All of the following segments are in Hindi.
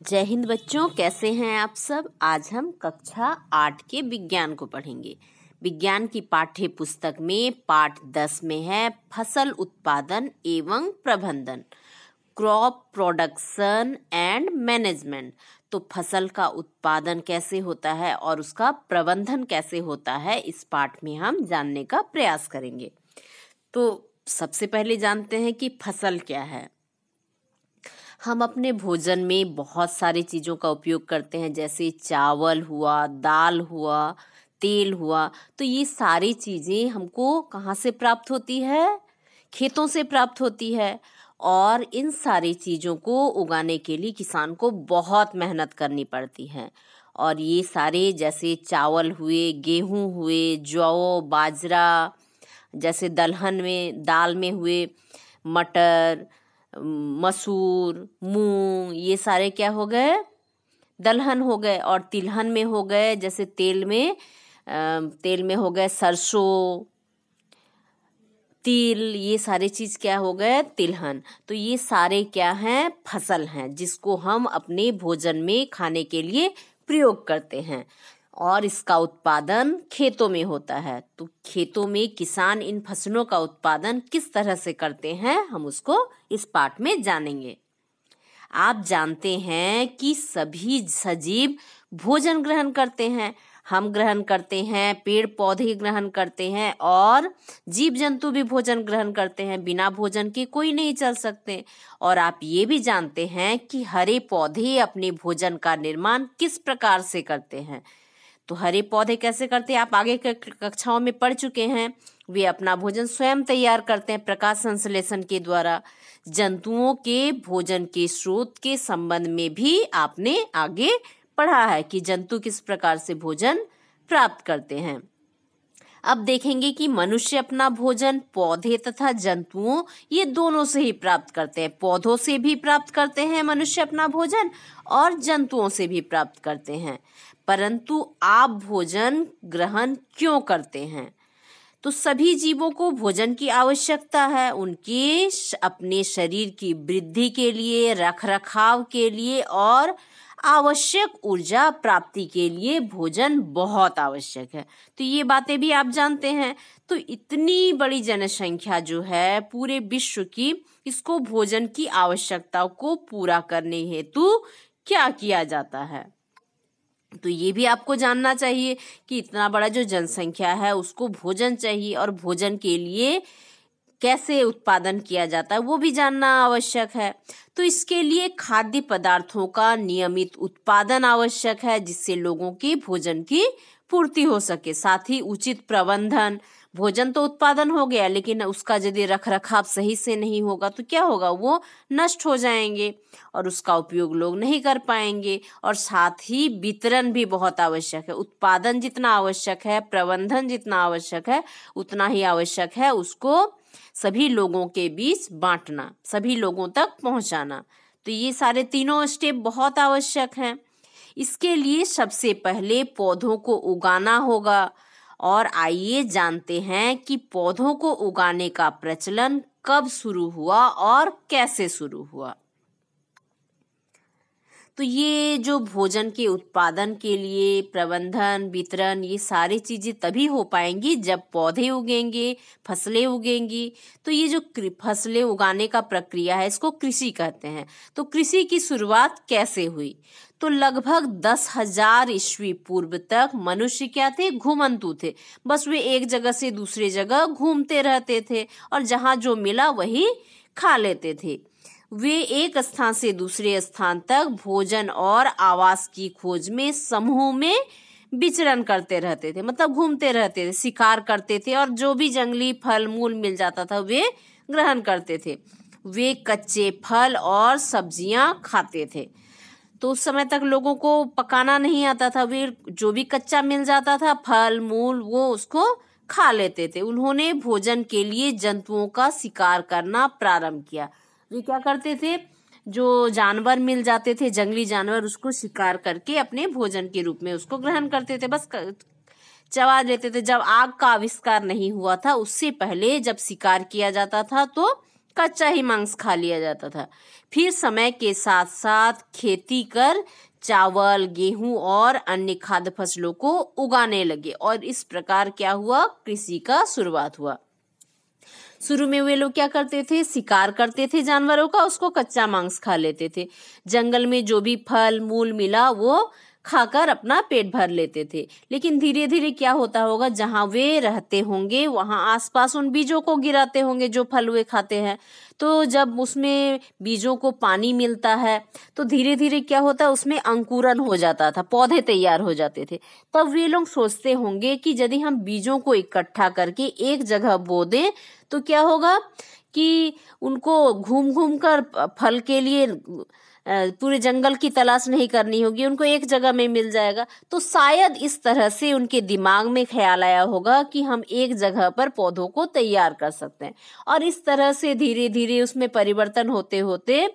जय हिंद बच्चों, कैसे हैं आप सब। आज हम कक्षा 8 के विज्ञान को पढ़ेंगे। विज्ञान की पाठ्य पुस्तक में पाठ 10 में है फसल उत्पादन एवं प्रबंधन, क्रॉप प्रोडक्शन एंड मैनेजमेंट। तो फसल का उत्पादन कैसे होता है और उसका प्रबंधन कैसे होता है, इस पाठ में हम जानने का प्रयास करेंगे। तो सबसे पहले जानते हैं कि फसल क्या है। हम अपने भोजन में बहुत सारी चीज़ों का उपयोग करते हैं, जैसे चावल हुआ, दाल हुआ, तेल हुआ। तो ये सारी चीज़ें हमको कहाँ से प्राप्त होती है? खेतों से प्राप्त होती है। और इन सारी चीज़ों को उगाने के लिए किसान को बहुत मेहनत करनी पड़ती है। और ये सारे जैसे चावल हुए, गेहूँ हुए, जौ, बाजरा, जैसे दलहन में दाल में हुए मटर, मसूर, मूंग, ये सारे क्या हो गए? दलहन हो गए। और तिलहन में हो गए, जैसे तेल में हो गए सरसों, तिल, ये सारे चीज क्या हो गए? तिलहन। तो ये सारे क्या हैं? फसल हैं, जिसको हम अपने भोजन में खाने के लिए प्रयोग करते हैं। और इसका उत्पादन खेतों में होता है। तो खेतों में किसान इन फसलों का उत्पादन किस तरह से करते हैं, हम उसको इस पाठ में जानेंगे। आप जानते हैं कि सभी सजीव भोजन ग्रहण करते हैं। हम ग्रहण करते हैं, पेड़ पौधे ग्रहण करते हैं, और जीव जंतु भी भोजन ग्रहण करते हैं। बिना भोजन के कोई नहीं चल सकते। और आप ये भी जानते हैं कि हरे पौधे अपने भोजन का निर्माण किस प्रकार से करते हैं। तो हरे पौधे कैसे करते हैं, आप आगे के कक्षाओं में पढ़ चुके हैं। वे अपना भोजन स्वयं तैयार करते हैं प्रकाश संश्लेषण के द्वारा। जंतुओं के भोजन के स्रोत के संबंध में भी आपने आगे पढ़ा है कि जंतु किस प्रकार से भोजन प्राप्त करते हैं। अब देखेंगे कि मनुष्य अपना भोजन पौधे तथा जंतुओं, ये दोनों से ही प्राप्त करते हैं। पौधों से भी प्राप्त करते हैं मनुष्य अपना भोजन, और जंतुओं से भी प्राप्त करते हैं। परंतु आप भोजन ग्रहण क्यों करते हैं? तो सभी जीवों को भोजन की आवश्यकता है। उनके अपने शरीर की वृद्धि के लिए, रखरखाव के लिए और आवश्यक ऊर्जा प्राप्ति के लिए भोजन बहुत आवश्यक है। तो ये बातें भी आप जानते हैं। तो इतनी बड़ी जनसंख्या जो है पूरे विश्व की, इसको भोजन की आवश्यकताओं को पूरा करने हेतु क्या किया जाता है। तो ये भी आपको जानना चाहिए कि इतना बड़ा जो जनसंख्या है उसको भोजन चाहिए, और भोजन के लिए कैसे उत्पादन किया जाता है वो भी जानना आवश्यक है। तो इसके लिए खाद्य पदार्थों का नियमित उत्पादन आवश्यक है, जिससे लोगों के भोजन की पूर्ति हो सके। साथ ही उचित प्रबंधन, भोजन तो उत्पादन हो गया, लेकिन उसका यदि रखरखाव सही से नहीं होगा तो क्या होगा? वो नष्ट हो जाएंगे और उसका उपयोग लोग नहीं कर पाएंगे। और साथ ही वितरण भी बहुत आवश्यक है। उत्पादन जितना आवश्यक है, प्रबंधन जितना आवश्यक है, उतना ही आवश्यक है उसको सभी लोगों के बीच बांटना, सभी लोगों तक पहुंचाना। तो ये सारे तीनों स्टेप बहुत आवश्यक हैं। इसके लिए सबसे पहले पौधों को उगाना होगा। और आइए जानते हैं कि पौधों को उगाने का प्रचलन कब शुरू हुआ और कैसे शुरू हुआ। तो ये जो भोजन के उत्पादन के लिए प्रबंधन, वितरण, ये सारी चीजें तभी हो पाएंगी जब पौधे उगेंगे, फसलें उगेंगी। तो ये जो फसलें उगाने का प्रक्रिया है, इसको कृषि कहते हैं। तो कृषि की शुरुआत कैसे हुई? तो लगभग 10,000 ईस्वी पूर्व तक मनुष्य क्या थे? घुमंतु थे। बस वे एक जगह से दूसरी जगह घूमते रहते थे, और जहाँ जो मिला वही खा लेते थे। वे एक स्थान से दूसरे स्थान तक भोजन और आवास की खोज में समूह में विचरण करते रहते थे, मतलब घूमते रहते थे, शिकार करते थे, और जो भी जंगली फल मूल मिल जाता था वे ग्रहण करते थे। वे कच्चे फल और सब्जियां खाते थे। तो उस समय तक लोगों को पकाना नहीं आता था। वे जो भी कच्चा मिल जाता था, फल मूल, वो उसको खा लेते थे। उन्होंने भोजन के लिए जंतुओं का शिकार करना प्रारंभ किया। वे क्या करते थे? जो जानवर मिल जाते थे, जंगली जानवर, उसको शिकार करके अपने भोजन के रूप में उसको ग्रहण करते थे, बस चबा लेते थे। जब आग का आविष्कार नहीं हुआ था, उससे पहले जब शिकार किया जाता था तो कच्चा ही मांस खा लिया जाता था। फिर समय के साथ साथ खेती कर चावल, गेहूं और अन्य खाद्य फसलों को उगाने लगे और इस प्रकार क्या हुआ, कृषि का शुरुआत हुआ। शुरू में वे लोग क्या करते थे, शिकार करते थे जानवरों का, उसको कच्चा मांस खा लेते थे। जंगल में जो भी फल मूल मिला वो खाकर अपना पेट भर लेते थे। लेकिन धीरे धीरे क्या होता होगा, जहां वे रहते होंगे वहां आसपास उन बीजों को गिराते होंगे जो फल वे खाते हैं। तो जब उसमें बीजों को पानी मिलता है तो धीरे धीरे क्या होता है, उसमें अंकुरन हो जाता था, पौधे तैयार हो जाते थे। तब वे लोग सोचते होंगे कि यदि हम बीजों को इकट्ठा करके एक जगह बो दें तो क्या होगा कि उनको घूम घूम कर फल के लिए पूरे जंगल की तलाश नहीं करनी होगी, उनको एक जगह में मिल जाएगा। तो शायद इस तरह से उनके दिमाग में ख्याल आया होगा कि हम एक जगह पर पौधों को तैयार कर सकते हैं। और इस तरह से धीरे धीरे उसमें परिवर्तन होते होते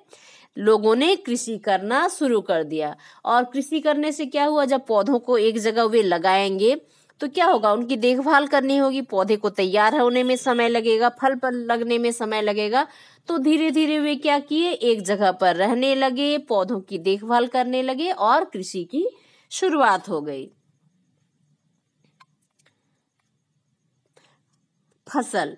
लोगों ने कृषि करना शुरू कर दिया। और कृषि करने से क्या हुआ, जब पौधों को एक जगह वे लगाएंगे तो क्या होगा, उनकी देखभाल करनी होगी, पौधे को तैयार होने में समय लगेगा, फल पर लगने में समय लगेगा। तो धीरे धीरे वे क्या किए, एक जगह पर रहने लगे, पौधों की देखभाल करने लगे और कृषि की शुरुआत हो गई। फसल,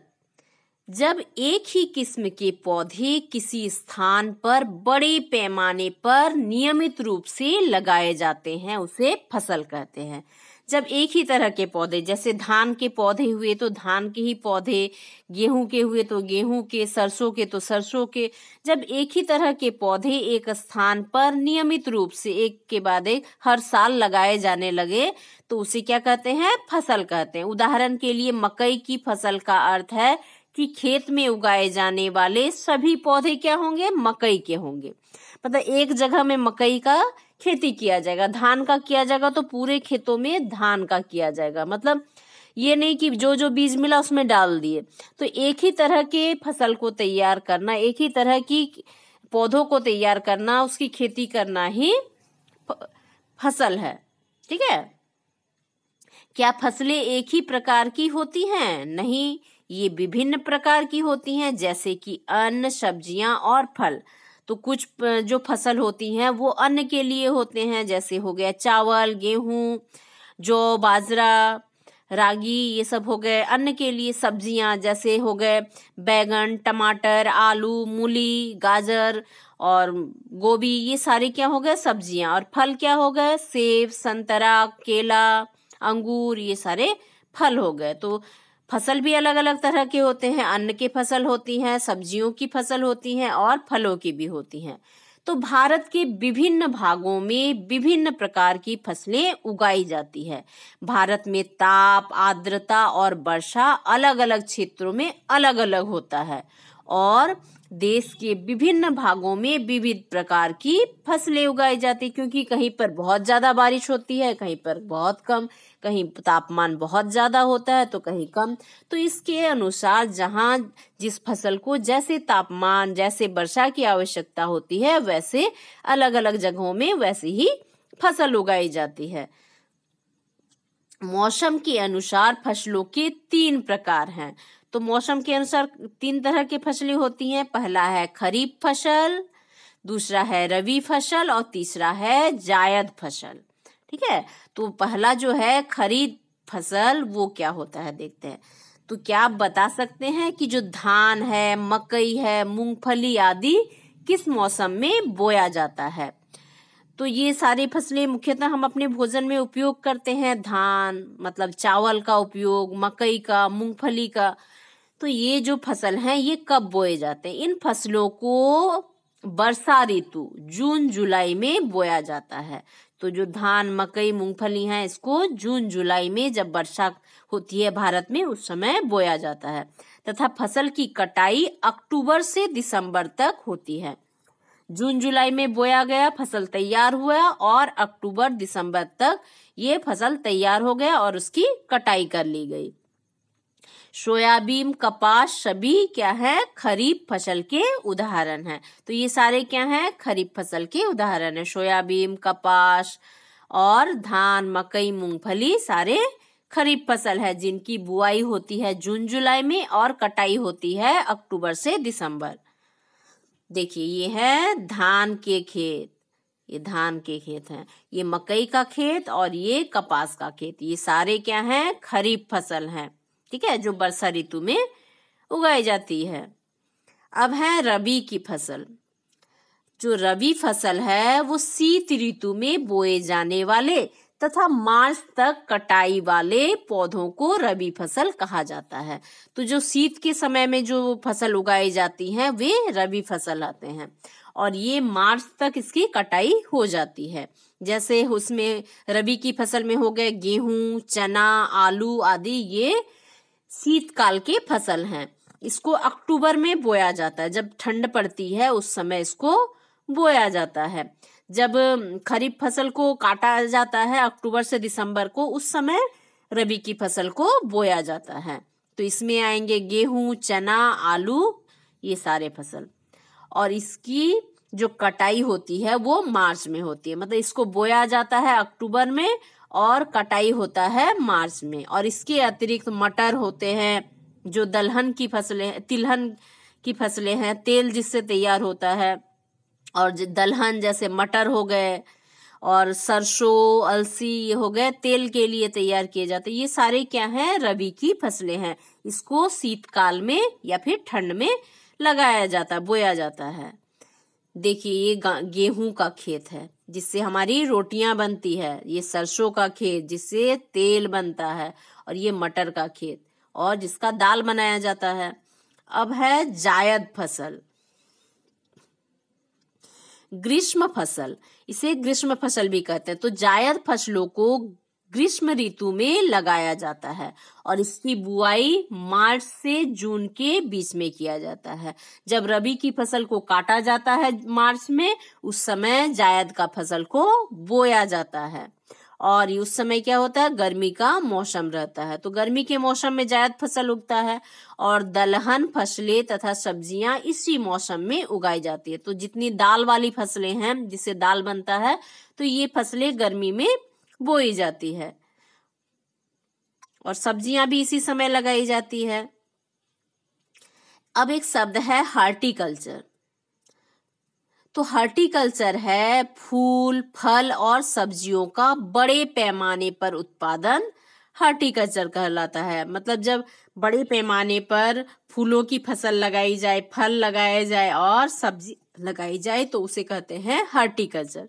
जब एक ही किस्म के पौधे किसी स्थान पर बड़े पैमाने पर नियमित रूप से लगाए जाते हैं उसे फसल कहते हैं। जब एक ही तरह के पौधे, जैसे धान के पौधे हुए तो धान के ही पौधे, गेहूं के हुए तो गेहूं के, सरसों के तो सरसों के, जब एक ही तरह के पौधे एक स्थान पर नियमित रूप से एक के बाद एक हर साल लगाए जाने लगे तो उसे क्या कहते हैं, फसल कहते हैं। उदाहरण के लिए मकई की फसल का अर्थ है कि खेत में उगाए जाने वाले सभी पौधे क्या होंगे, मकई के होंगे। मतलब एक जगह में मकई का खेती किया जाएगा, धान का किया जाएगा तो पूरे खेतों में धान का किया जाएगा। मतलब ये नहीं कि जो जो बीज मिला उसमें डाल दिए। तो एक ही तरह के फसल को तैयार करना, एक ही तरह की पौधों को तैयार करना, उसकी खेती करना ही फसल है। ठीक है। क्या फसलें एक ही प्रकार की होती हैं? नहीं, ये विभिन्न प्रकार की होती हैं, जैसे कि अन्न, सब्जियां और फल। तो कुछ जो फसल होती हैं वो अन्न के लिए होते हैं, जैसे हो गया चावल, गेहूं, जौ, बाजरा, रागी, ये सब हो गए अन्न के लिए। सब्जियां जैसे हो गए बैगन, टमाटर, आलू, मूली, गाजर और गोभी, ये सारे क्या हो गए, सब्जियां। और फल क्या हो गए, सेब, संतरा, केला, अंगूर, ये सारे फल हो गए। तो फसल भी अलग अलग तरह के होते हैं, अन्न की फसल होती हैं, सब्जियों की फसल होती हैं और फलों की भी होती हैं। तो भारत के विभिन्न भागों में विभिन्न प्रकार की फसलें उगाई जाती है। भारत में ताप, आर्द्रता और वर्षा अलग अलग क्षेत्रों में अलग अलग होता है और देश के विभिन्न भागों में विविध प्रकार की फसलें उगाई जाती, क्योंकि कहीं पर बहुत ज्यादा बारिश होती है, कहीं पर बहुत कम, कहीं तापमान बहुत ज्यादा होता है तो कहीं कम। तो इसके अनुसार जहां जिस फसल को जैसे तापमान, जैसे वर्षा की आवश्यकता होती है, वैसे अलग अलग जगहों में वैसे ही फसल उगाई जाती है। मौसम के अनुसार फसलों के 3 प्रकार हैं। तो मौसम के अनुसार 3 तरह की फसलें होती हैं। पहला है खरीफ फसल, दूसरा है रबी फसल और तीसरा है जायद फसल। ठीक है। तो पहला जो है खरीफ फसल, वो क्या होता है देखते हैं। तो क्या आप बता सकते हैं कि जो धान है, मकई है, मूंगफली आदि किस मौसम में बोया जाता है? तो ये सारी फसलें मुख्यतः हम अपने भोजन में उपयोग करते हैं। धान मतलब चावल का उपयोग, मकई का, मूंगफली का। तो ये जो फसल हैं ये कब बोए जाते हैं? इन फसलों को वर्षा ऋतु जून जुलाई में बोया जाता है। तो जो धान, मकई, मूंगफली हैं इसको जून जुलाई में जब वर्षा होती है भारत में उस समय बोया जाता है तथा फसल की कटाई अक्टूबर से दिसंबर तक होती है। जून जुलाई में बोया गया, फसल तैयार हुआ और अक्टूबर दिसंबर तक ये फसल तैयार हो गया और उसकी कटाई कर ली गई। सोयाबीन, कपास सभी क्या है, खरीफ फसल के उदाहरण हैं। तो ये सारे क्या हैं, खरीफ फसल के उदाहरण है। सोयाबीन, कपास और धान, मकई, मूंगफली सारे खरीफ फसल है जिनकी बुआई होती है जून जुलाई में और कटाई होती है अक्टूबर से दिसंबर। देखिए ये है धान के खेत, ये धान के खेत हैं, ये मकई का खेत और ये कपास का खेत। ये सारे क्या हैं? खरीफ फसल हैं, ठीक है, जो वर्षा ऋतु में उगाई जाती है। अब है रबी की फसल। जो रबी फसल है वो शीत ऋतु में बोए जाने वाले तथा मार्च तक कटाई वाले पौधों को रबी फसल कहा जाता है। तो जो शीत के समय में जो फसल उगाई जाती हैं वे रबी फसल आते हैं और ये मार्च तक इसकी कटाई हो जाती है। जैसे उसमें रबी की फसल में हो गए गेहूं, चना, आलू आदि, ये शीतकाल के फसल हैं। इसको अक्टूबर में बोया जाता है, जब ठंड पड़ती है उस समय इसको बोया जाता है। जब खरीफ फसल को काटा जाता है अक्टूबर से दिसंबर को, उस समय रबी की फसल को बोया जाता है। तो इसमें आएंगे गेहूं, चना, आलू, ये सारे फसल। और इसकी जो कटाई होती है वो मार्च में होती है, मतलब इसको बोया जाता है अक्टूबर में और कटाई होता है मार्च में। और इसके अतिरिक्त मटर होते हैं, जो दलहन की फसलें, तिलहन की फसलें हैं, तेल जिससे तैयार होता है, और दलहन जैसे मटर हो गए और सरसों, अलसी ये हो गए, तेल के लिए तैयार किए जाते हैं। ये सारे क्या हैं? रबी की फसलें हैं। इसको शीतकाल में या फिर ठंड में लगाया जाता है, बोया जाता है। देखिए ये गेहूं का खेत है जिससे हमारी रोटियां बनती है, ये सरसों का खेत जिससे तेल बनता है, और ये मटर का खेत और जिसका दाल बनाया जाता है। अब है जायद फसल, ग्रीष्म फसल, इसे ग्रीष्म फसल भी कहते हैं। तो जायद फसलों को ग्रीष्म ऋतु में लगाया जाता है और इसकी बुआई मार्च से जून के बीच में किया जाता है। जब रबी की फसल को काटा जाता है मार्च में, उस समय जायद का फसल को बोया जाता है। और उस समय क्या होता है? गर्मी का मौसम रहता है, तो गर्मी के मौसम में जायद फसल उगता है और दलहन फसलें तथा सब्जियां इसी मौसम में उगाई जाती है। तो जितनी दाल वाली फसलें हैं जिससे दाल बनता है, तो ये फसलें गर्मी में बोई जाती है और सब्जियां भी इसी समय लगाई जाती है। अब एक शब्द है हार्टिकल्चर। तो हार्टिकल्चर है फूल, फल और सब्जियों का बड़े पैमाने पर उत्पादन हार्टिकल्चर कहलाता है। मतलब जब बड़े पैमाने पर फूलों की फसल लगाई जाए, फल लगाए जाए और सब्जी लगाई जाए तो उसे कहते हैं हार्टिकल्चर।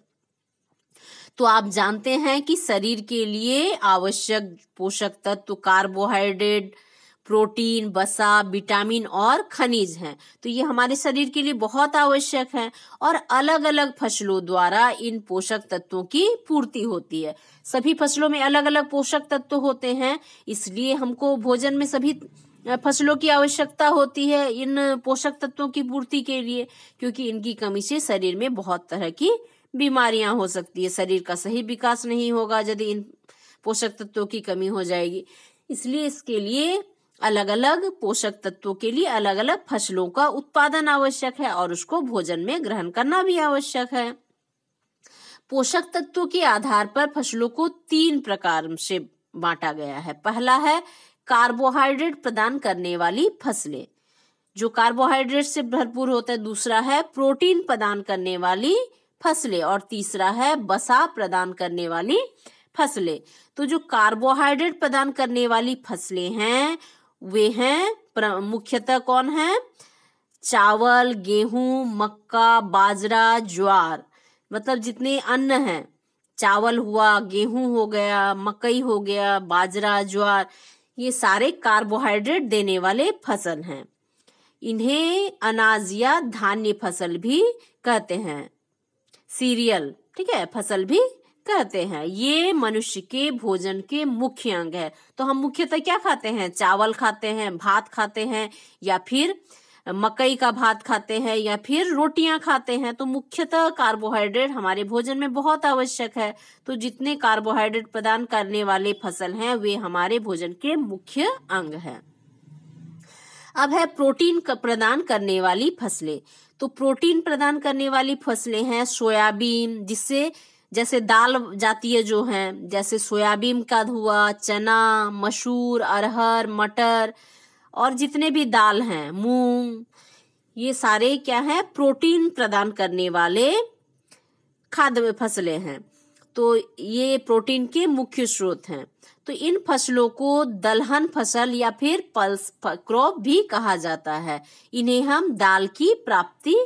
तो आप जानते हैं कि शरीर के लिए आवश्यक पोषक तत्व कार्बोहाइड्रेट, प्रोटीन, वसा, विटामिन और खनिज हैं। तो ये हमारे शरीर के लिए बहुत आवश्यक है और अलग अलग फसलों द्वारा इन पोषक तत्वों की पूर्ति होती है। सभी फसलों में अलग अलग पोषक तत्व होते हैं, इसलिए हमको भोजन में सभी फसलों की आवश्यकता होती है इन पोषक तत्वों की पूर्ति के लिए, क्योंकि इनकी कमी से शरीर में बहुत तरह की बीमारियां हो सकती है। शरीर का सही विकास नहीं होगा यदि इन पोषक तत्वों की कमी हो जाएगी। इसलिए इसके लिए अलग अलग पोषक तत्वों के लिए अलग अलग फसलों का उत्पादन आवश्यक है और उसको भोजन में ग्रहण करना भी आवश्यक है। पोषक तत्वों के आधार पर फसलों को 3 प्रकार से बांटा गया है। पहला है कार्बोहाइड्रेट प्रदान करने वाली फसलें, जो कार्बोहाइड्रेट से भरपूर होता है। दूसरा है प्रोटीन प्रदान करने वाली फसलें और तीसरा है वसा प्रदान करने वाली फसलें। तो जो कार्बोहाइड्रेट प्रदान करने वाली फसलें हैं वे हैं मुख्यतः कौन है? चावल, गेहूं, मक्का, बाजरा, ज्वार। मतलब जितने अन्न हैं, चावल हुआ, गेहूं हो गया, मकई हो गया, बाजरा, ज्वार, ये सारे कार्बोहाइड्रेट देने वाले फसल हैं। इन्हें अनाज या धान्य फसल भी कहते हैं, सीरियल, ठीक है, फसल भी कहते हैं। ये मनुष्य के भोजन के मुख्य अंग है। तो हम मुख्यतः क्या खाते हैं? चावल खाते हैं, भात खाते हैं, या फिर मकई का भात खाते हैं, या फिर रोटियां खाते हैं। तो मुख्यतः कार्बोहाइड्रेट हमारे भोजन में बहुत आवश्यक है। तो जितने कार्बोहाइड्रेट प्रदान करने वाले फसल हैं वे हमारे भोजन के मुख्य अंग हैं। अब है प्रोटीन प्रदान करने वाली फसलें। तो प्रोटीन प्रदान करने वाली फसलें हैं सोयाबीन, जिससे जैसे दाल जातीय जो हैं, जैसे सोयाबीन का हुआ, चना, मसूर, अरहर, मटर और जितने भी दाल हैं, मूंग, ये सारे क्या है, प्रोटीन प्रदान करने वाले खाद्य फसलें हैं। तो ये प्रोटीन के मुख्य स्रोत हैं। तो इन फसलों को दलहन फसल या फिर पल्स क्रॉप भी कहा जाता है। इन्हें हम दाल की प्राप्ति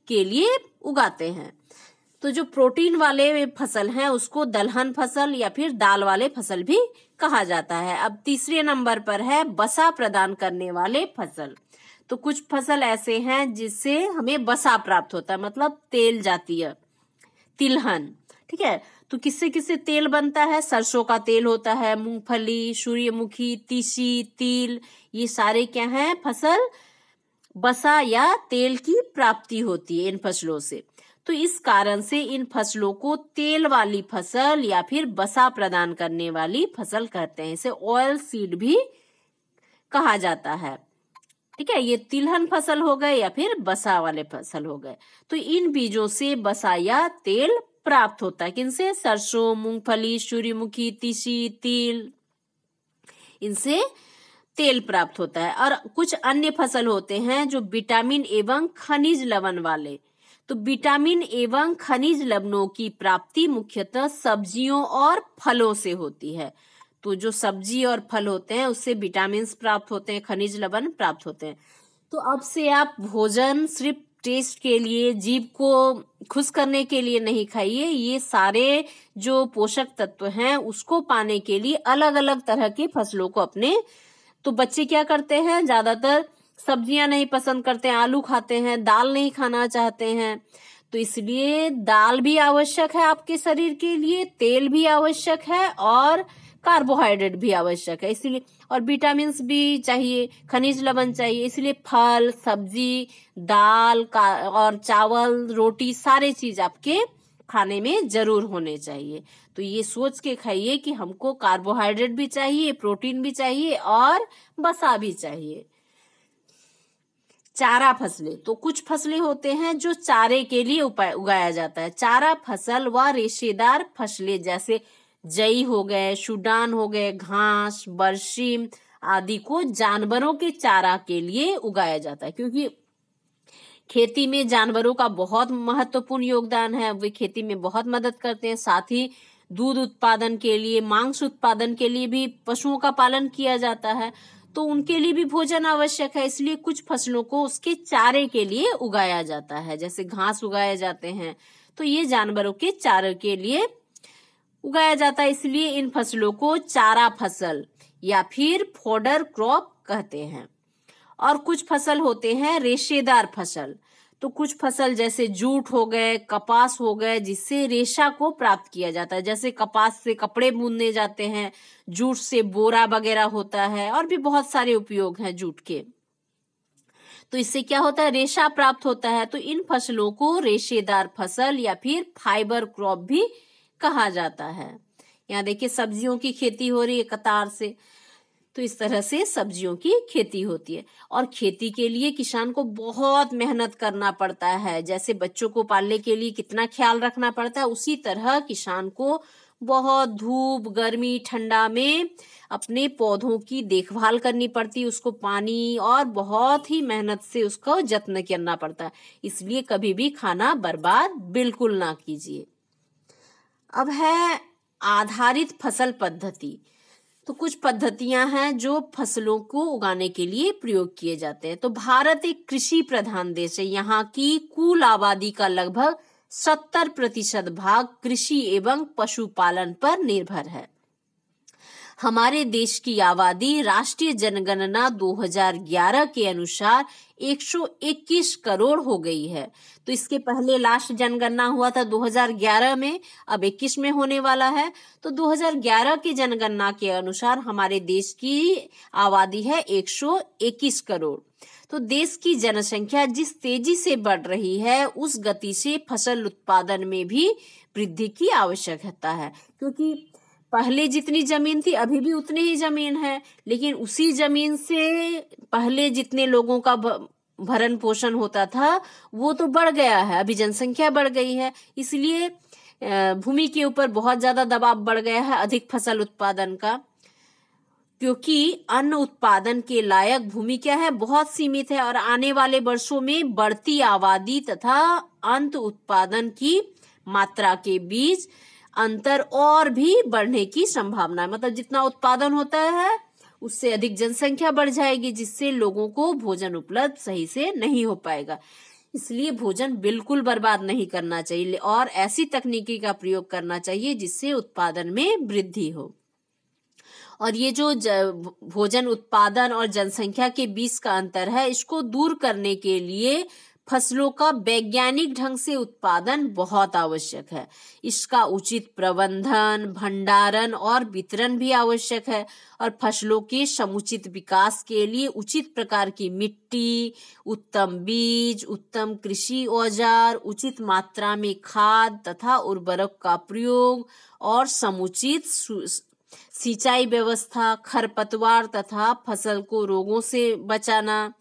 के लिए उगाते हैं। तो जो प्रोटीन वाले फसल हैं उसको दलहन फसल या फिर दाल वाले फसल भी कहा जाता है। अब तीसरे नंबर पर है बसा प्रदान करने वाले फसल। तो कुछ फसल ऐसे हैं जिससे हमें बसा प्राप्त होता है, मतलब तेल जातीय, तिलहन, ठीक है। तो किससे किससे तेल बनता है? सरसों का तेल होता है, मूंगफली, सूर्यमुखी, तीसी, तिल, ये सारे क्या हैं, फसल बसा या तेल की प्राप्ति होती है इन फसलों से। तो इस कारण से इन फसलों को तेल वाली फसल या फिर बसा प्रदान करने वाली फसल कहते हैं। इसे ऑयल सीड भी कहा जाता है, ठीक है। ये तिलहन फसल हो गए या फिर बसा वाले फसल हो गए। तो इन बीजों से बसा या तेल प्राप्त होता है। किनसे? सरसों, मूंगफली, सूर्यमुखी, तीसी, तिल, इनसे तेल प्राप्त होता है। और कुछ अन्य फसल होते हैं जो विटामिन एवं खनिज लवण वाले। तो विटामिन एवं खनिज लवणों की प्राप्ति मुख्यतः सब्जियों और फलों से होती है। तो जो सब्जी और फल होते हैं उससे विटामिन प्राप्त होते हैं, खनिज लवण प्राप्त होते हैं। तो अब से आप भोजन सिर्फ टेस्ट के लिए, जीभ को खुश करने के लिए नहीं खाइए। ये सारे जो पोषक तत्व हैं उसको पाने के लिए अलग अलग तरह के फसलों को अपने। तो बच्चे क्या करते हैं, ज्यादातर सब्जियां नहीं पसंद करते हैं, आलू खाते हैं, दाल नहीं खाना चाहते हैं। तो इसलिए दाल भी आवश्यक है आपके शरीर के लिए, तेल भी आवश्यक है और कार्बोहाइड्रेट भी आवश्यक है। इसलिए और विटामिन भी चाहिए, खनिज लवण चाहिए। इसलिए फल, सब्जी, दाल का और चावल, रोटी, सारे चीज आपके खाने में जरूर होने चाहिए। तो ये सोच के खाइए कि हमको कार्बोहाइड्रेट भी चाहिए, प्रोटीन भी चाहिए और वसा भी चाहिए। चारा फसलें। तो कुछ फसलें होते हैं जो चारे के लिए उगाया जाता है। चारा फसल व रेशेदार फसलें जैसे जई हो गए, सूडान हो गए, घास, बरसीम आदि को जानवरों के चारा के लिए उगाया जाता है। क्योंकि खेती में जानवरों का बहुत महत्वपूर्ण योगदान है, वे खेती में बहुत मदद करते हैं। साथ ही दूध उत्पादन के लिए, मांस उत्पादन के लिए भी पशुओं का पालन किया जाता है। तो उनके लिए भी भोजन आवश्यक है। इसलिए कुछ फसलों को उसके चारे के लिए उगाया जाता है। जैसे घास उगाए जाते हैं, तो ये जानवरों के चारे के लिए उगाया जाता है। इसलिए इन फसलों को चारा फसल या फिर फोडर क्रॉप कहते हैं। और कुछ फसल होते हैं रेशेदार फसल। तो कुछ फसल जैसे जूट हो गए, कपास हो गए, जिससे रेशा को प्राप्त किया जाता है। जैसे कपास से कपड़े बुनने जाते हैं, जूट से बोरा वगैरह होता है, और भी बहुत सारे उपयोग हैं जूट के। तो इससे क्या होता है, रेशा प्राप्त होता है। तो इन फसलों को रेशेदार फसल या फिर फाइबर क्रॉप भी कहा जाता है। यहाँ देखिए सब्जियों की खेती हो रही है कतार से। तो इस तरह से सब्जियों की खेती होती है। और खेती के लिए किसान को बहुत मेहनत करना पड़ता है। जैसे बच्चों को पालने के लिए कितना ख्याल रखना पड़ता है, उसी तरह किसान को बहुत धूप, गर्मी, ठंडा में अपने पौधों की देखभाल करनी पड़ती है। उसको पानी और बहुत ही मेहनत से उसको जत्न करना पड़ता है। इसलिए कभी भी खाना बर्बाद बिल्कुल ना कीजिए। अब है आधारित फसल पद्धति। तो कुछ पद्धतियां हैं जो फसलों को उगाने के लिए प्रयोग किए जाते हैं। तो भारत एक कृषि प्रधान देश है। यहाँ की कुल आबादी का लगभग 70% भाग कृषि एवं पशुपालन पर निर्भर है। हमारे देश की आबादी राष्ट्रीय जनगणना 2011 के अनुसार 121 करोड़ हो गई है। तो इसके पहले लास्ट जनगणना हुआ था 2011 में, अब 21 में होने वाला है। तो 2011 की जनगणना के अनुसार हमारे देश की आबादी है 121 करोड़। तो देश की जनसंख्या जिस तेजी से बढ़ रही है, उस गति से फसल उत्पादन में भी वृद्धि की आवश्यकता है। क्योंकि पहले जितनी जमीन थी अभी भी उतनी ही जमीन है, लेकिन उसी जमीन से पहले जितने लोगों का भरण पोषण होता था वो तो बढ़ गया है, अभी जनसंख्या बढ़ गई है। इसलिए भूमि के ऊपर बहुत ज्यादा दबाव बढ़ गया है अधिक फसल उत्पादन का, क्योंकि अन्न उत्पादन के लायक भूमि क्या है, बहुत सीमित है। और आने वाले वर्षों में बढ़ती आबादी तथा अन्न उत्पादन की मात्रा के बीच अंतर और भी बढ़ने की संभावना है। मतलब जितना उत्पादन होता है उससे अधिक जनसंख्या बढ़ जाएगी, जिससे लोगों को भोजन उपलब्ध सही से नहीं हो पाएगा। इसलिए भोजन बिल्कुल बर्बाद नहीं करना चाहिए और ऐसी तकनीकी का प्रयोग करना चाहिए जिससे उत्पादन में वृद्धि हो। और ये जो भोजन उत्पादन और जनसंख्या के बीच का अंतर है, इसको दूर करने के लिए फसलों का वैज्ञानिक ढंग से उत्पादन बहुत आवश्यक है। इसका उचित प्रबंधन, भंडारण और वितरण भी आवश्यक है। और फसलों के समुचित विकास के लिए उचित प्रकार की मिट्टी, उत्तम बीज, उत्तम कृषि औजार, उचित मात्रा में खाद तथा उर्वरक का प्रयोग और समुचित सिंचाई व्यवस्था, खरपतवार तथा फसल को रोगों से बचाना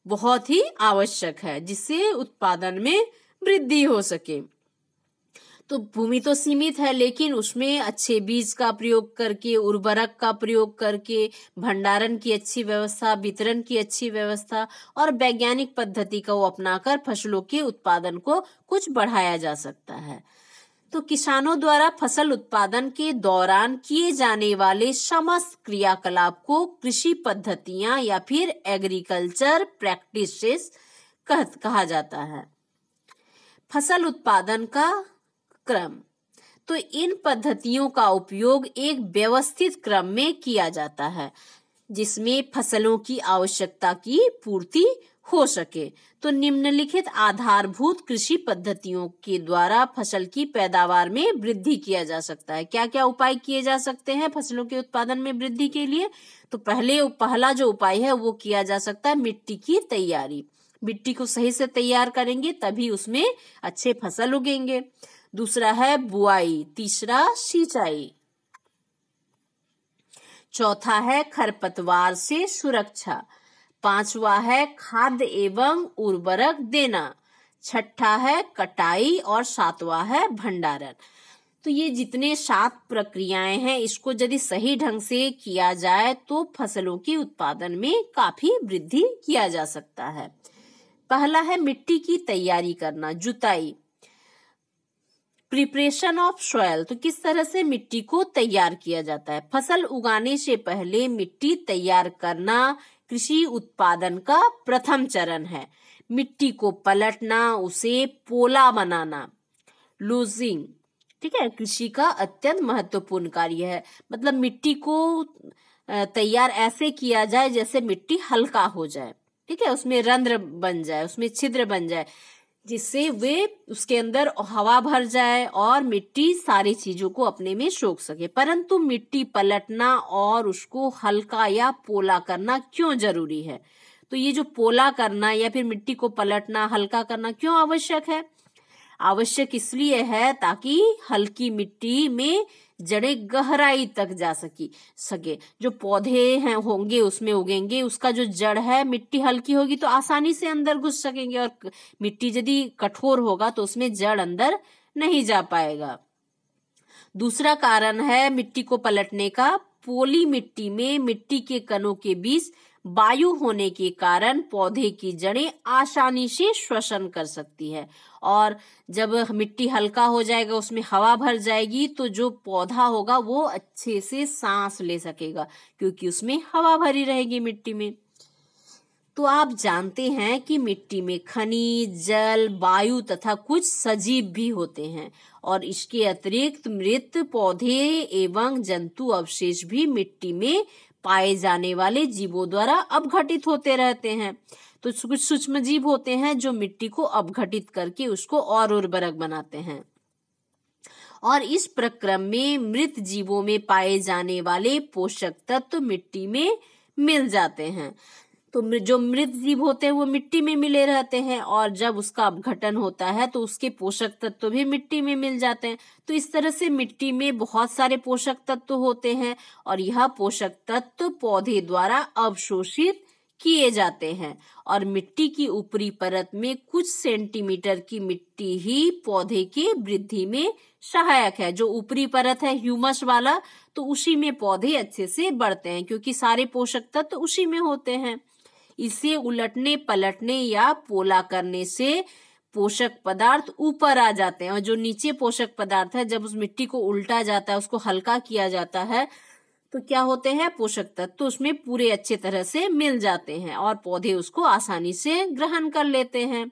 बहुत ही आवश्यक है, जिससे उत्पादन में वृद्धि हो सके। तो भूमि तो सीमित है, लेकिन उसमें अच्छे बीज का प्रयोग करके, उर्वरक का प्रयोग करके, भंडारण की अच्छी व्यवस्था, वितरण की अच्छी व्यवस्था और वैज्ञानिक पद्धति को अपनाकर फसलों के उत्पादन को कुछ बढ़ाया जा सकता है। तो किसानों द्वारा फसल उत्पादन के दौरान किए जाने वाले समस्त क्रियाकलाप को कृषि पद्धतियां या फिर एग्रीकल्चर प्रैक्टिसेस कहा जाता है। फसल उत्पादन का क्रम, तो इन पद्धतियों का उपयोग एक व्यवस्थित क्रम में किया जाता है जिसमें फसलों की आवश्यकता की पूर्ति हो सके। तो निम्नलिखित आधारभूत कृषि पद्धतियों के द्वारा फसल की पैदावार में वृद्धि किया जा सकता है। क्या क्या उपाय किए जा सकते हैं फसलों के उत्पादन में वृद्धि के लिए? तो पहला जो उपाय है वो किया जा सकता है मिट्टी की तैयारी। मिट्टी को सही से तैयार करेंगे तभी उसमें अच्छे फसल उगेंगे। दूसरा है बुआई, तीसरा सिंचाई, चौथा है खरपतवार से सुरक्षा, पांचवा है खाद एवं उर्वरक देना, छठा है कटाई और सातवां है भंडारण। तो ये जितने 7 प्रक्रियाएं हैं, इसको यदि सही ढंग से किया जाए तो फसलों के उत्पादन में काफी वृद्धि किया जा सकता है। पहला है मिट्टी की तैयारी करना, जुताई, प्रिपरेशन ऑफ सॉइल। तो किस तरह से मिट्टी को तैयार किया जाता है? फसल उगाने से पहले मिट्टी तैयार करना कृषि उत्पादन का प्रथम चरण है। मिट्टी को पलटना, उसे पोला बनाना, लूजिंग, ठीक है, कृषि का अत्यंत महत्वपूर्ण कार्य है। मतलब मिट्टी को तैयार ऐसे किया जाए जैसे मिट्टी हल्का हो जाए, ठीक है, उसमें रंध्र बन जाए, उसमें छिद्र बन जाए, जिससे वे उसके अंदर हवा भर जाए और मिट्टी सारी चीजों को अपने में सोख सके। परंतु मिट्टी पलटना और उसको हल्का या पोला करना क्यों जरूरी है? तो ये जो पोला करना या फिर मिट्टी को पलटना, हल्का करना क्यों आवश्यक है? आवश्यक इसलिए है ताकि हल्की मिट्टी में जड़ें गहराई तक जा सके। जो पौधे हैं होंगे उसमें उगेंगे, उसका जो जड़ है, मिट्टी हल्की होगी तो आसानी से अंदर घुस सकेंगे, और मिट्टी यदि कठोर होगा तो उसमें जड़ अंदर नहीं जा पाएगा। दूसरा कारण है मिट्टी को पलटने का, पोली मिट्टी में मिट्टी के कणों के बीच वायु होने के कारण पौधे की जड़ें आसानी से श्वसन कर सकती है, और जब मिट्टी हल्का हो जाएगा, उसमें हवा भर जाएगी, तो जो पौधा होगा वो अच्छे से सांस ले सकेगा क्योंकि उसमें हवा भरी रहेगी मिट्टी में। तो आप जानते हैं कि मिट्टी में खनिज, जल, वायु तथा कुछ सजीव भी होते हैं, और इसके अतिरिक्त मृत पौधे एवं जंतु अवशेष भी मिट्टी में पाए जाने वाले जीवों द्वारा अपघटित होते रहते हैं। तो कुछ सूक्ष्म जीव होते हैं जो मिट्टी को अपघटित करके उसको और उर्वरक बनाते हैं, और इस प्रक्रम में मृत जीवों में पाए जाने वाले पोषक तत्व मिट्टी में मिल जाते हैं। तो जो मृत जीव होते हैं वो मिट्टी में मिले रहते हैं, और जब उसका अपघटन होता है तो उसके पोषक तत्व भी मिट्टी में मिल जाते हैं। तो इस तरह से मिट्टी में बहुत सारे पोषक तत्व होते हैं, और यह पोषक तत्व पौधे द्वारा अवशोषित किए जाते हैं। और मिट्टी की ऊपरी परत में कुछ सेंटीमीटर की मिट्टी ही पौधे के वृद्धि में सहायक है। जो ऊपरी परत है ह्यूमस वाला, तो उसी में पौधे अच्छे से बढ़ते हैं, क्योंकि सारे पोषक तत्व उसी में होते हैं। इसे उलटने पलटने या पोला करने से पोषक पदार्थ ऊपर आ जाते हैं, और जो नीचे पोषक पदार्थ है, जब उस मिट्टी को उल्टा जाता है, उसको हल्का किया जाता है, तो क्या होते हैं, पोषक तत्व तो उसमें पूरे अच्छे तरह से मिल जाते हैं और पौधे उसको आसानी से ग्रहण कर लेते हैं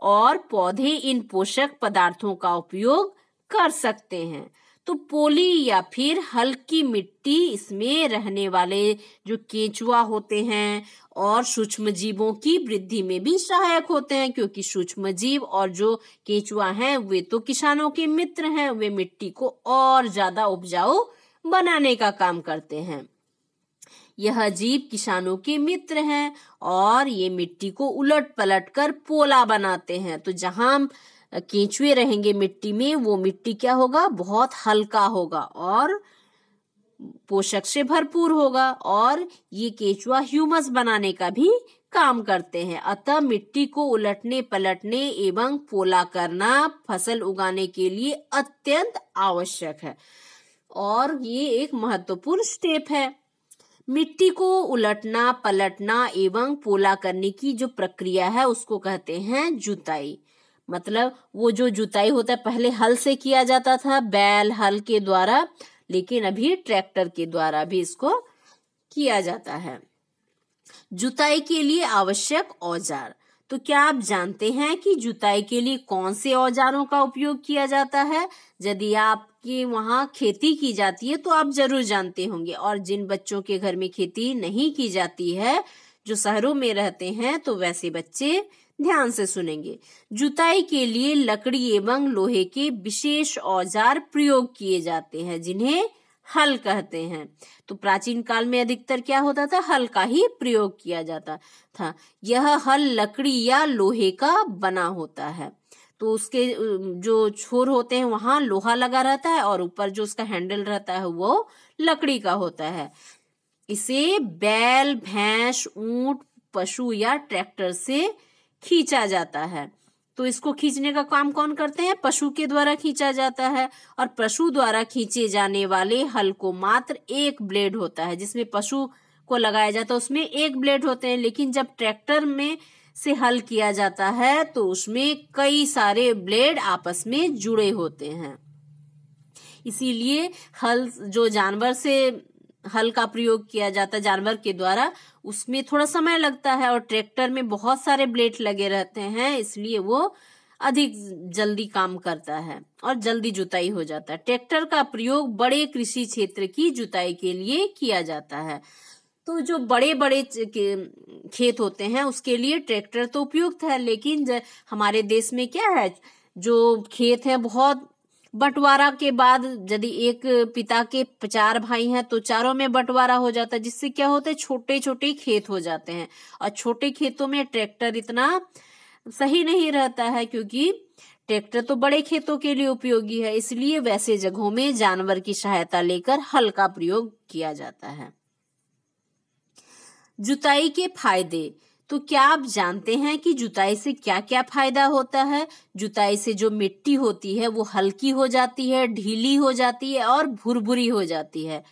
और पौधे इन पोषक पदार्थों का उपयोग कर सकते हैं। तो पोली या फिर हल्की मिट्टी, इसमें रहने वाले जो केंचुआ होते हैं और सूक्ष्म जीवों की वृद्धि में भी सहायक होते हैं, क्योंकि सूक्ष्म जीव और जो केंचुआ हैं वे तो किसानों के मित्र हैं। वे मिट्टी को और ज्यादा उपजाऊ बनाने का काम करते हैं। यह जीव किसानों के मित्र हैं और ये मिट्टी को उलट पलट कर पोला बनाते हैं। तो जहां केंचुए रहेंगे मिट्टी में, वो मिट्टी क्या होगा, बहुत हल्का होगा और पोषक से भरपूर होगा, और ये केंचुआ ह्यूमस बनाने का भी काम करते हैं। अतः मिट्टी को उलटने पलटने एवं पोला करना फसल उगाने के लिए अत्यंत आवश्यक है और ये एक महत्वपूर्ण स्टेप है। मिट्टी को उलटना पलटना एवं पोला करने की जो प्रक्रिया है उसको कहते हैं जुताई। मतलब वो जो जुताई होता है, पहले हल से किया जाता था, बैल हल के द्वारा, लेकिन अभी ट्रैक्टर के द्वारा भी इसको किया जाता है। जुताई के लिए आवश्यक औजार। तो क्या आप जानते हैं कि जुताई के लिए कौन से औजारों का उपयोग किया जाता है? यदि आपके वहां खेती की जाती है तो आप जरूर जानते होंगे, और जिन बच्चों के घर में खेती नहीं की जाती है, जो शहरों में रहते हैं, तो वैसे बच्चे ध्यान से सुनेंगे। जुताई के लिए लकड़ी एवं लोहे के विशेष औजार प्रयोग किए जाते हैं, जिन्हें हल कहते हैं। तो प्राचीन काल में अधिकतर क्या होता था, हल का ही प्रयोग किया जाता था। यह हल लकड़ी या लोहे का बना होता है। तो उसके जो छोर होते हैं वहां लोहा लगा रहता है और ऊपर जो उसका हैंडल रहता है वो लकड़ी का होता है। इसे बैल, भैंस, ऊंट, पशु या ट्रैक्टर से खींचा जाता है। तो इसको खींचने का काम कौन करते हैं, पशु के द्वारा खींचा जाता है। और पशु द्वारा खींचे जाने वाले हल को मात्र एक ब्लेड होता है, जिसमें पशु को लगाया जाता है उसमें एक ब्लेड होते हैं, लेकिन जब ट्रैक्टर में से हल किया जाता है तो उसमें कई सारे ब्लेड आपस में जुड़े होते हैं। इसीलिए हल जो जानवर से हल का प्रयोग किया जाता है जानवर के द्वारा, उसमें थोड़ा समय लगता है, और ट्रैक्टर में बहुत सारे ब्लेड लगे रहते हैं, इसलिए वो अधिक जल्दी काम करता है और जल्दी जुताई हो जाता है। ट्रैक्टर का प्रयोग बड़े कृषि क्षेत्र की जुताई के लिए किया जाता है। तो जो बड़े बड़े खेत होते हैं उसके लिए ट्रैक्टर तो उपयुक्त है, लेकिन हमारे देश में क्या है, जो खेत है बहुत बंटवारा के बाद, यदि एक पिता के 4 भाई हैं तो चारों में बंटवारा हो जाता है, जिससे क्या होता है, छोटे छोटे खेत हो जाते हैं। और छोटे खेतों में ट्रैक्टर इतना सही नहीं रहता है, क्योंकि ट्रैक्टर तो बड़े खेतों के लिए उपयोगी है। इसलिए वैसे जगहों में जानवर की सहायता लेकर हल का प्रयोग किया जाता है। जुताई के फायदे। तो क्या आप जानते हैं कि जुताई से क्या क्या फायदा होता है? जुताई से जो मिट्टी होती है वो हल्की हो जाती है, ढीली हो जाती है और भुरभुरी हो जाती है।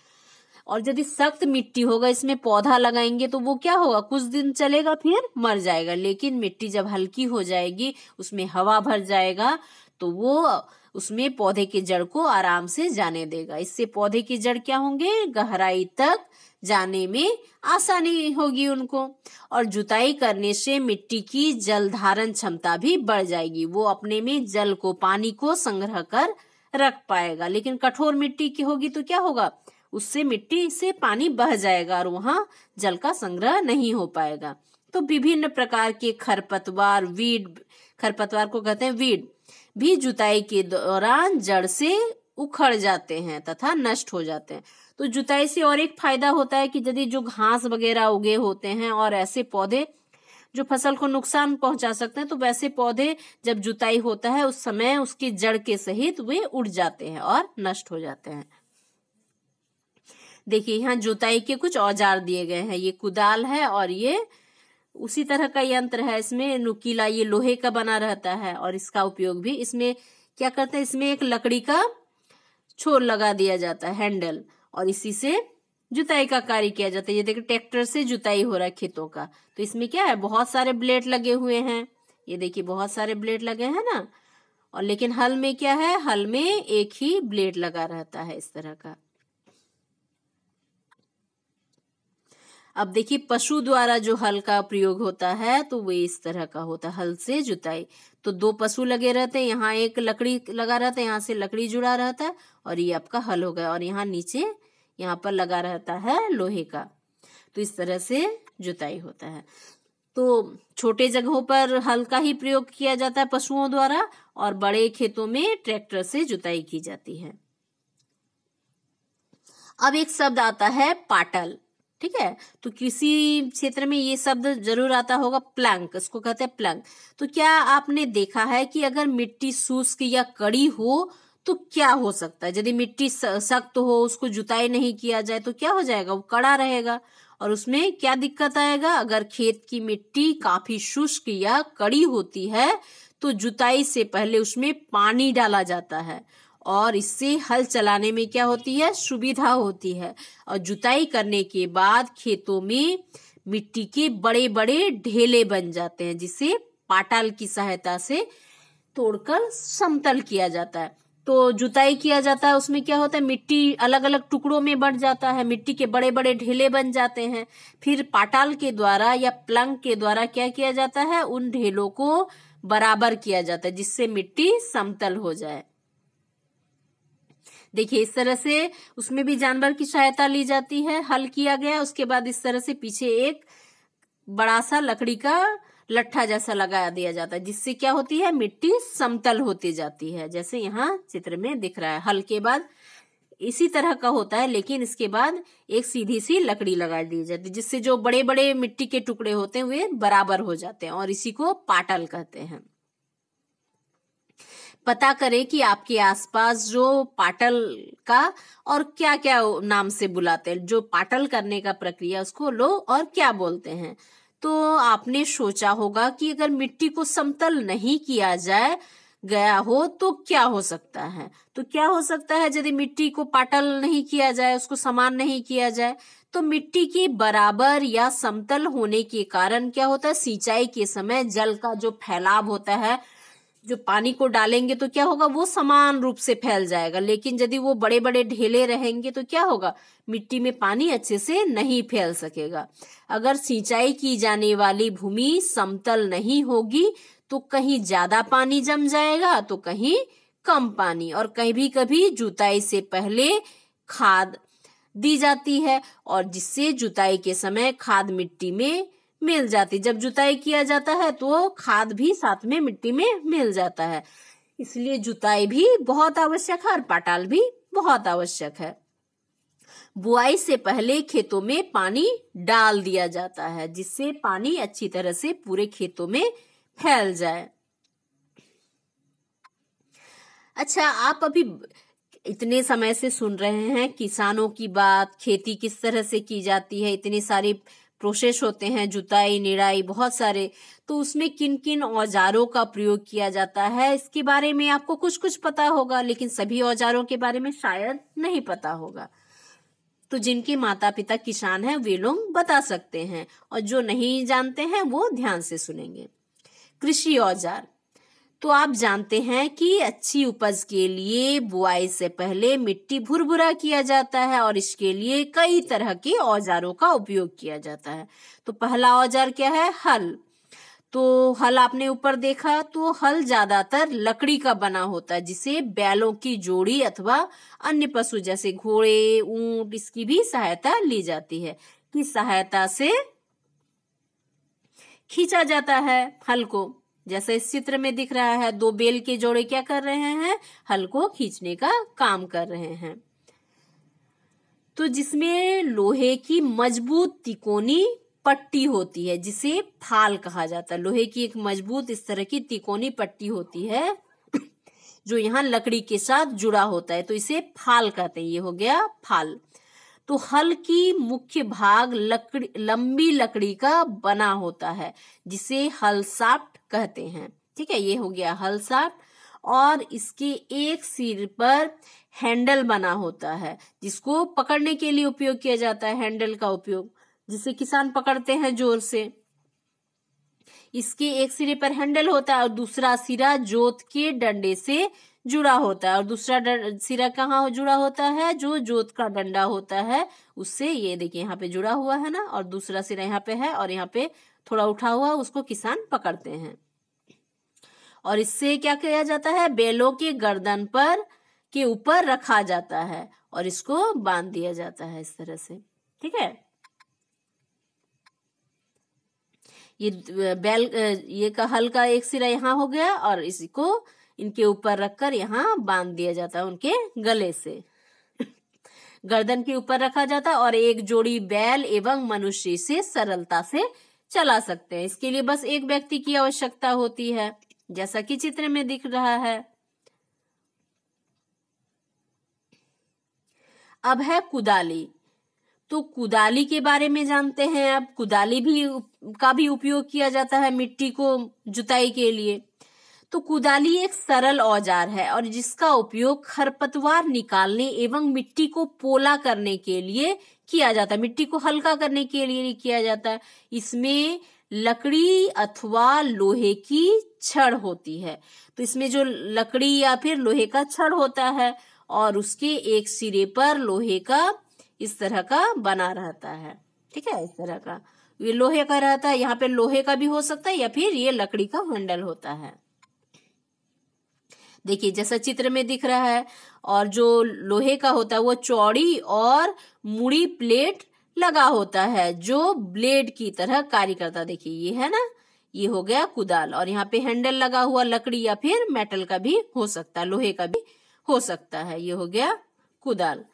और यदि सख्त मिट्टी होगा, इसमें पौधा लगाएंगे तो वो क्या होगा, कुछ दिन चलेगा फिर मर जाएगा। लेकिन मिट्टी जब हल्की हो जाएगी, उसमें हवा भर जाएगा, तो वो उसमें पौधे के जड़ को आराम से जाने देगा। इससे पौधे की जड़ क्या होंगे, गहराई तक जाने में आसानी होगी उनको। और जुताई करने से मिट्टी की जल धारण क्षमता भी बढ़ जाएगी, वो अपने में जल को, पानी को संग्रह कर रख पाएगा। लेकिन कठोर मिट्टी की होगी तो क्या होगा, उससे मिट्टी से पानी बह जाएगा और वहां जल का संग्रह नहीं हो पाएगा। तो विभिन्न प्रकार के खरपतवार, वीड, खरपतवार को कहते हैं वीड, भी जुताई के दौरान जड़ से उखड़ जाते हैं तथा नष्ट हो जाते हैं। तो जुताई से और एक फायदा होता है कि यदि जो घास वगैरह उगे होते हैं और ऐसे पौधे जो फसल को नुकसान पहुंचा सकते हैं, तो वैसे पौधे जब जुताई होता है उस समय उसकी जड़ के सहित वे उड़ जाते हैं और नष्ट हो जाते हैं। देखिए यहाँ जुताई के कुछ औजार दिए गए हैं। ये कुदाल है और ये उसी तरह का यंत्र है। इसमें नुकीला, ये लोहे का बना रहता है और इसका उपयोग भी, इसमें क्या करते हैं, इसमें एक लकड़ी का छोर लगा दिया जाता है, हैंडल, और इसी से जुताई का कार्य किया जाता है। ये देखिए ट्रैक्टर से जुताई हो रहा है खेतों का। तो इसमें क्या है, बहुत सारे ब्लेड लगे हुए हैं। ये देखिए बहुत सारे ब्लेड लगे हैं ना। और लेकिन हल में क्या है, हल में एक ही ब्लेड लगा रहता है इस तरह का। अब देखिए पशु द्वारा जो हल का प्रयोग होता है तो वो इस तरह का होता है, हल से जुताई। तो 2 पशु लगे रहते हैं, यहाँ एक लकड़ी लगा रहता है, यहाँ से लकड़ी जुड़ा रहता है और ये आपका हल हो गया। और यहाँ नीचे यहाँ पर लगा रहता है लोहे का। तो इस तरह से जुताई होता है। तो छोटे जगहों पर हल का ही प्रयोग किया जाता है पशुओं द्वारा, और बड़े खेतों में ट्रैक्टर से जुताई की जाती है। अब एक शब्द आता है पाटल, ठीक है। तो कृषि क्षेत्र में ये शब्द जरूर आता होगा, प्लंक, इसको कहते हैं प्लंक। तो क्या आपने देखा है कि अगर मिट्टी शुष्क या कड़ी हो तो क्या हो सकता है? यदि मिट्टी सख्त हो, उसको जुताई नहीं किया जाए तो क्या हो जाएगा, वो कड़ा रहेगा। और उसमें क्या दिक्कत आएगा, अगर खेत की मिट्टी काफी शुष्क या कड़ी होती है तो जुताई से पहले उसमें पानी डाला जाता है और इससे हल चलाने में क्या होती है, सुविधा होती है। और जुताई करने के बाद खेतों में मिट्टी के बड़े बड़े ढेले बन जाते हैं, जिसे पाटाल की सहायता से तोड़कर समतल किया जाता है। तो जुताई किया जाता है, उसमें क्या होता है, मिट्टी अलग अलग टुकड़ों में बढ़ जाता है, मिट्टी के बड़े बड़े ढेले बन जाते हैं। फिर पाटाल के द्वारा या प्लंक के द्वारा क्या किया जाता है, उन ढेलों को बराबर किया जाता है, जिससे मिट्टी समतल हो जाए। देखिए इस तरह से उसमें भी जानवर की सहायता ली जाती है। हल किया गया, उसके बाद इस तरह से पीछे एक बड़ा सा लकड़ी का लट्ठा जैसा लगा दिया जाता है, जिससे क्या होती है, मिट्टी समतल होती जाती है, जैसे यहाँ चित्र में दिख रहा है। हल के बाद इसी तरह का होता है, लेकिन इसके बाद एक सीधी सी लकड़ी लगा दी जाती है, जिससे जो बड़े बड़े मिट्टी के टुकड़े होते हैं वे बराबर हो जाते हैं, और इसी को पाटल कहते हैं। पता करें कि आपके आसपास जो पाटल का और क्या क्या नाम से बुलाते हैं, जो पाटल करने का प्रक्रिया उसको लोग और क्या बोलते हैं। तो आपने सोचा होगा कि अगर मिट्टी को समतल नहीं किया जाए गया हो तो क्या हो सकता है। तो क्या हो सकता है, यदि मिट्टी को पाटल नहीं किया जाए, उसको समान नहीं किया जाए, तो मिट्टी के बराबर या समतल होने के कारण क्या होता है, सिंचाई के समय जल का जो फैलाव होता है, जो पानी को डालेंगे तो क्या होगा, वो समान रूप से फैल जाएगा। लेकिन यदि वो बड़े बड़े ढेले रहेंगे तो क्या होगा, मिट्टी में पानी अच्छे से नहीं फैल सकेगा। अगर सिंचाई की जाने वाली भूमि समतल नहीं होगी तो कहीं ज्यादा पानी जम जाएगा तो कहीं कम पानी। और कभी कभी जुताई से पहले खाद दी जाती है, और जिससे जुताई के समय खाद मिट्टी में मिल जाती। जब जुताई किया जाता है तो खाद भी साथ में मिट्टी में मिल जाता है। इसलिए जुताई भी बहुत आवश्यक है और पाटाल भी बहुत आवश्यक है। बुआई से पहले खेतों में पानी डाल दिया जाता है, जिससे पानी अच्छी तरह से पूरे खेतों में फैल जाए। अच्छा, आप अभी इतने समय से सुन रहे हैं किसानों की बात, खेती किस तरह से की जाती है, इतनी सारी प्रोसेस होते हैं, जुताई निराई बहुत सारे। तो उसमें किन किन औजारों का प्रयोग किया जाता है इसके बारे में आपको कुछ कुछ पता होगा, लेकिन सभी औजारों के बारे में शायद नहीं पता होगा। तो जिनके माता पिता किसान हैं वे लोग बता सकते हैं, और जो नहीं जानते हैं वो ध्यान से सुनेंगे। कृषि औजार, तो आप जानते हैं कि अच्छी उपज के लिए बुआई से पहले मिट्टी भुरभुरा किया जाता है, और इसके लिए कई तरह के औजारों का उपयोग किया जाता है। तो पहला औजार क्या है, हल। तो हल आपने ऊपर देखा, तो हल ज्यादातर लकड़ी का बना होता है, जिसे बैलों की जोड़ी अथवा अन्य पशु जैसे घोड़े, ऊंट, इसकी भी सहायता ली जाती है, कि सहायता से खींचा जाता है हल को। जैसे इस चित्र में दिख रहा है, 2 बैल के जोड़े क्या कर रहे हैं, हल को खींचने का काम कर रहे हैं। तो जिसमें लोहे की मजबूत तिकोनी पट्टी होती है, जिसे फाल कहा जाता है। लोहे की एक मजबूत इस तरह की तिकोनी पट्टी होती है जो यहाँ लकड़ी के साथ जुड़ा होता है, तो इसे फाल कहते हैं। ये हो गया फाल। तो हल की मुख्य भाग लंबी लकड़ी का बना होता है जिसे हल शाफ्ट कहते हैं। ठीक है, ये हो गया हल शाफ्ट। और इसके एक सिर पर हैंडल बना होता है जिसको पकड़ने के लिए उपयोग किया जाता है, हैंडल का उपयोग जिसे किसान पकड़ते हैं जोर से। इसके एक सिरे पर हैंडल होता है और दूसरा सिरा जोत के डंडे से जुड़ा होता है। और दूसरा सिरा कहाँ जुड़ा होता है? जो जोत का डंडा होता है उससे, ये देखिए यहाँ पे जुड़ा हुआ है ना, और दूसरा सिरा यहाँ पे है और यहाँ पे थोड़ा उठा हुआ, उसको किसान पकड़ते हैं। और इससे क्या किया जाता है? बैलों के गर्दन पर के ऊपर रखा जाता है और इसको बांध दिया जाता है इस तरह से। ठीक है, ये का हल का एक सिरा यहाँ हो गया और इसको इनके ऊपर रखकर यहाँ बांध दिया जाता है उनके गले से। गर्दन के ऊपर रखा जाता है और एक जोड़ी बैल एवं मनुष्य इसे सरलता से चला सकते हैं। इसके लिए बस एक व्यक्ति की आवश्यकता होती है, जैसा कि चित्र में दिख रहा है। अब है कुदाली। तो कुदाली के बारे में जानते हैं। अब कुदाली का भी उपयोग किया जाता है मिट्टी को जुताई के लिए। तो कुदाली एक सरल औजार है और जिसका उपयोग खरपतवार निकालने एवं मिट्टी को पोला करने के लिए किया जाता है, मिट्टी को हल्का करने के लिए किया जाता है। इसमें लकड़ी अथवा लोहे की छड़ होती है। तो इसमें जो लकड़ी या फिर लोहे का छड़ होता है और उसके एक सिरे पर लोहे का इस तरह का बना रहता है। ठीक है, इस तरह का ये लोहे का रहता है। यहाँ पे लोहे का भी हो सकता है या फिर ये लकड़ी का हैंडल होता है। देखिए जैसा चित्र में दिख रहा है। और जो लोहे का होता है वो चौड़ी और मुड़ी प्लेट लगा होता है जो ब्लेड की तरह कार्य करता है। देखिए ये है ना, ये हो गया कुदाल। और यहाँ पे हैंडल लगा हुआ लकड़ी या फिर मेटल का भी हो सकता है, लोहे का भी हो सकता है। ये हो गया कुदाल।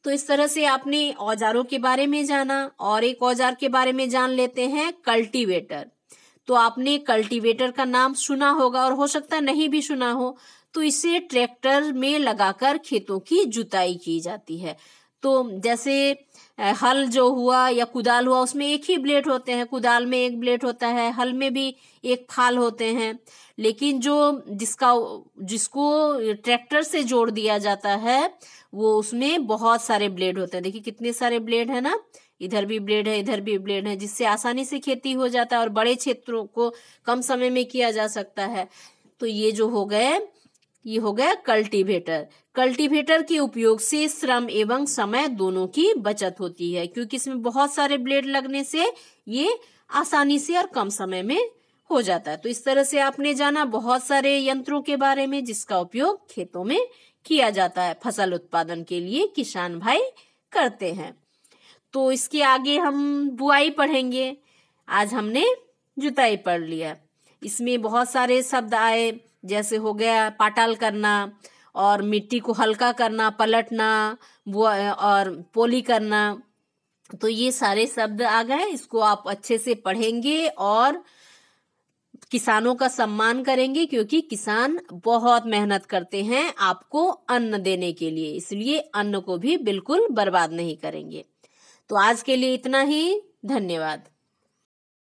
तो इस तरह से आपने औजारों के बारे में जाना। और एक औजार के बारे में जान लेते हैं, कल्टीवेटर। तो आपने कल्टीवेटर का नाम सुना होगा और हो सकता है नहीं भी सुना हो। तो इसे ट्रैक्टर में लगाकर खेतों की जुताई की जाती है। तो जैसे हल जो हुआ या कुदाल हुआ, उसमें एक ही ब्लेड होते हैं। कुदाल में एक ब्लेड होता है, हल में भी एक फाल होते हैं। लेकिन जिसको ट्रैक्टर से जोड़ दिया जाता है वो उसमें बहुत सारे ब्लेड होते हैं। देखिए कितने सारे ब्लेड है ना, इधर भी ब्लेड है, इधर भी ब्लेड है, जिससे आसानी से खेती हो जाता है और बड़े क्षेत्रों को कम समय में किया जा सकता है। तो ये जो हो गए, ये हो गया कल्टीवेटर। कल्टीवेटर के उपयोग से श्रम एवं समय दोनों की बचत होती है, क्योंकि इसमें बहुत सारे ब्लेड लगने से ये आसानी से और कम समय में हो जाता है। तो इस तरह से आपने जाना बहुत सारे यंत्रों के बारे में जिसका उपयोग खेतों में किया जाता है, फसल उत्पादन के लिए किसान भाई करते हैं। तो इसके आगे हम बुआई पढ़ेंगे। आज हमने जुताई पढ़ लिया। इसमें बहुत सारे शब्द आए, जैसे हो गया पाटाल करना और मिट्टी को हल्का करना, पलटना और पोली करना। तो ये सारे शब्द आ गए। इसको आप अच्छे से पढ़ेंगे और किसानों का सम्मान करेंगे, क्योंकि किसान बहुत मेहनत करते हैं आपको अन्न देने के लिए, इसलिए अन्न को भी बिल्कुल बर्बाद नहीं करेंगे। तो आज के लिए इतना ही। धन्यवाद।